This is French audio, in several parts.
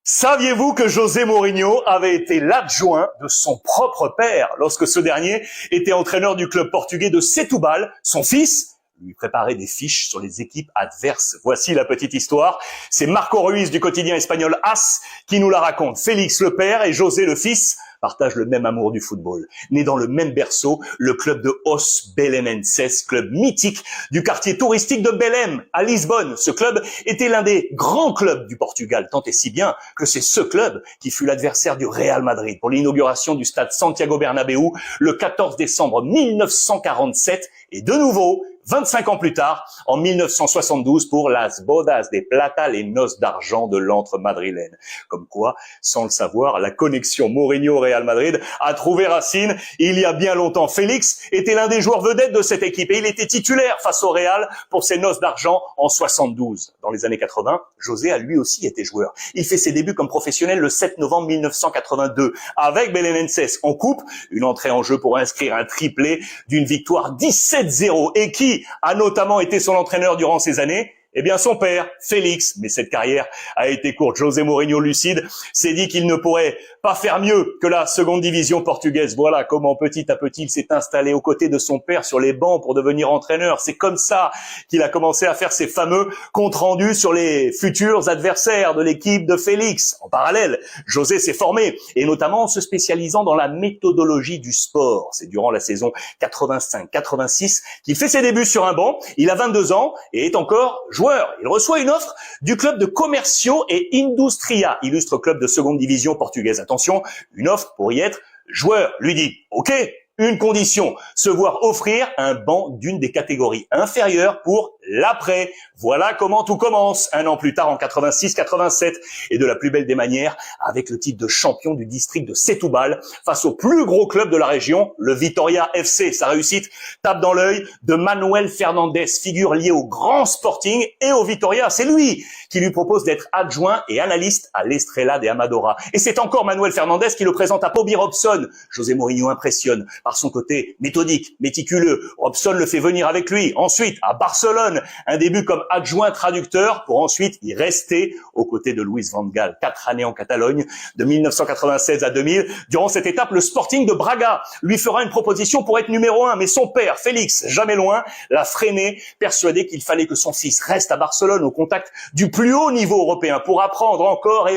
Saviez-vous que José Mourinho avait été l'adjoint de son propre père lorsque ce dernier était entraîneur du club portugais de Setúbal? Son fils lui préparait des fiches sur les équipes adverses. Voici la petite histoire. C'est Marco Ruiz du quotidien espagnol AS qui nous la raconte. Félix le père et José le fils partagent le même amour du football. Né dans le même berceau, le club de Os Belenenses, club mythique du quartier touristique de Belém, à Lisbonne. Ce club était l'un des grands clubs du Portugal, tant et si bien que c'est ce club qui fut l'adversaire du Real Madrid pour l'inauguration du stade Santiago Bernabéu le 14 décembre 1947 et de nouveau 25 ans plus tard, en 1972, pour Las Bodas de Plata, les noces d'argent de l'antre madrilène. Comme quoi, sans le savoir, la connexion Mourinho-Real Madrid a trouvé racine il y a bien longtemps. Félix était l'un des joueurs vedettes de cette équipe et il était titulaire face au Real pour ses noces d'argent en 72. Dans les années 80, José a lui aussi été joueur. Il fait ses débuts comme professionnel le 7 novembre 1982 avec Belenenses en coupe, une entrée en jeu pour inscrire un triplé d'une victoire 17-0 et qui a notamment été son entraîneur durant ces années? Eh bien, son père, Félix, mais cette carrière a été courte. José Mourinho, lucide, s'est dit qu'il ne pourrait pas faire mieux que la seconde division portugaise. Voilà comment petit à petit il s'est installé aux côtés de son père sur les bancs pour devenir entraîneur. C'est comme ça qu'il a commencé à faire ses fameux comptes rendus sur les futurs adversaires de l'équipe de Félix. En parallèle, José s'est formé, et notamment en se spécialisant dans la méthodologie du sport. C'est durant la saison 85-86 qu'il fait ses débuts sur un banc. Il a 22 ans et est encore joueur. Il reçoit une offre du club de Comércio et Indústria, illustre club de seconde division portugaise. Attention, une offre pour y être joueur. Lui dit, ok, une condition, se voir offrir un banc d'une des catégories inférieures pour l'après. Voilà comment tout commence, un an plus tard en 86-87, et de la plus belle des manières, avec le titre de champion du district de Setúbal, face au plus gros club de la région, le Vitória FC. Sa réussite tape dans l'œil de Manuel Fernandes, figure liée au grand Sporting et au Vitória. C'est lui qui lui propose d'être adjoint et analyste à l'Estrela de Amadora. Et c'est encore Manuel Fernandes qui le présente à Bobby Robson. José Mourinho impressionne par son côté méthodique, méticuleux. Robson le fait venir avec lui. Ensuite, à Barcelone, un début comme adjoint traducteur pour ensuite y rester aux côtés de Luis van Gaal. 4 années en Catalogne, de 1996 à 2000. Durant cette étape, le Sporting de Braga lui fera une proposition pour être numéro 1, mais son père, Félix, jamais loin, l'a freiné, persuadé qu'il fallait que son fils reste à Barcelone au contact du plus haut niveau européen pour apprendre encore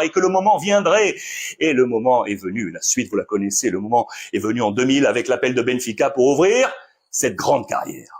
et que le moment viendrait. Et le moment est venu. La suite, vous la connaissez. Le moment est venu en 2000 avec l'appel de Benfica pour ouvrir cette grande carrière.